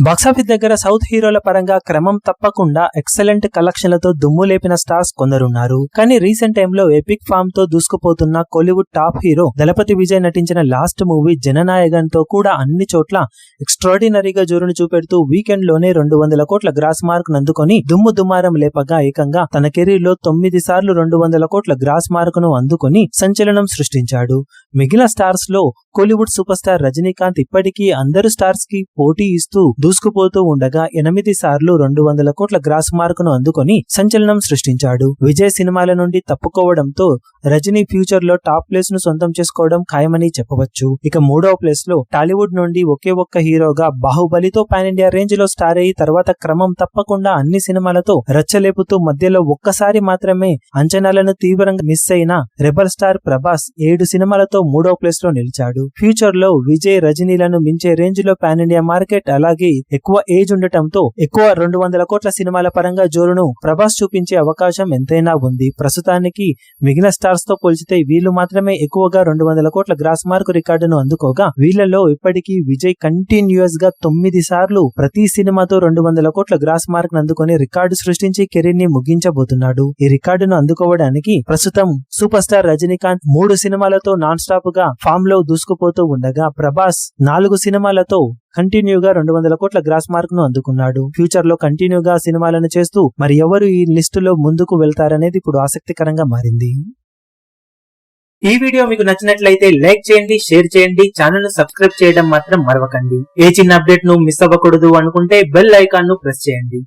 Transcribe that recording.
Box office దగ్గర south హీరోల పరంగా క్రమం తప్పకుండా ఎక్సలెంట్ కలెక్షన్లతో దుమ్ము లేపిన స్టార్స్ కొందరున్నారు. కానీ రీసెంట్ టైంలో ఎపిక్ ఫామ్ తో దూసుకుపోతున్న కోలీవుడ్ టాప్ హీరో దళపతి విజయ్ నటించిన లాస్ట్ మూవీ జననాయకన్ తో కూడా అన్ని చోట్ల ఎక్స్ట్రాడినరీగా జోరును చూపెడుతూ వీకెండ్ లోనే 200 కోట్ల గ్రాస్ మార్క్ నందుకొని దుమ్ము దుమారం లేపగా ఏకంగా తన కెరీర్ లో 9 సార్లు 200 కోట్ల గ్రాస్ మార్క్ ను అందుకొని సంచలనం సృష్టించాడు. మిగిలిన స్టార్స్ లో కోలీవుడ్ సూపర్ స్టార్ రజనీకాంత్ ఇప్పటికీ అందరు స్టార్స్ కి పోటీ ఇస్తూ దూసుకుపోతూ ఉండగా 8 సార్లు 200 కోట్ల గ్రాస్ మార్క్ ను అందుకొని సంచలనం సృష్టించాడు. విజయ్ సినిమాల నుండి తప్పుకోవడంతో రజనీ ఫ్యూచర్ లో టాప్ ప్లేస్ ను సొంతం చేసుకోవడం ఖాయమని చెప్పవచ్చు. ఇక మూడవ ప్లేస్ లో టాలీవుడ్ నుండి ఒకే ఒక్క హీరోగా బాహుబలితో పాన్ ఇండియా రేంజ్ లో స్టార్ అయ్యి తర్వాత క్రమం తప్పకుండా అన్ని సినిమాలతో రచ్చలేపుతూ మధ్యలో ఒక్కసారి మాత్రమే అంచనాలను తీవ్రంగా మిస్ అయిన రెబల్ స్టార్ ప్రభాస్ 7 సినిమాలతో మూడవ ప్లేస్ లో నిలిచాడు. ఫ్యూచర్ లో విజయ్ రజనీలను మించే రేంజ్ లో పాన్ ఇండియా మార్కెట్ అలాగే ఎక్కువ ఏజ్ ఉండటంతో ఎక్కువ 200 కోట్ల సినిమాల పరంగా జోరును ప్రభాస్ చూపించే అవకాశం ఎంతైనా ఉంది. ప్రస్తుతానికి మిగిలిన స్టార్స్ తో పోల్చితే వీళ్ళు మాత్రమే ఎక్కువగా 200 కోట్ల గ్రాస్ మార్క్ రికార్డును అందుకోగా వీళ్లలో ఇప్పటికీ విజయ్ కంటిన్యూస్ గా 9 సార్లు ప్రతి సినిమాతో 200 కోట్ల గ్రాస్ మార్క్ అందుకొని రికార్డు సృష్టించి కెరీర్ ని ముగించబోతున్నాడు. ఈ రికార్డును అందుకోవడానికి ప్రస్తుతం సూపర్ స్టార్ రజనీకాంత్ 3 సినిమాలతో నాన్ స్టాప్ గా ఫామ్ లో దూసుకుపోతూ ఉండగా ప్రభాస్ 4 సినిమాలతో కంటిన్యూగా 200 కోట్ల గ్రాస్ మార్క్ ను అందుకున్నాడు. ఫ్యూచర్ లో కంటిన్యూగా సినిమాలను చేస్తూ మరి ఎవరు ఈ లిస్టులో ముందుకు వెళ్తారనేది ఇప్పుడు ఆసక్తికరంగా మారింది. ఈ వీడియో మీకు నచ్చినట్లయితే లైక్ చేయండి, షేర్ చేయండి, ఛానల్ ను సబ్స్క్రైబ్ చేయడం మాత్రం మరవకండి. ఏ చిన్న అప్డేట్ ను మిస్ అవ్వకూడదు అనుకుంటే బెల్ ఐకాన్ ను ప్రెస్ చేయండి.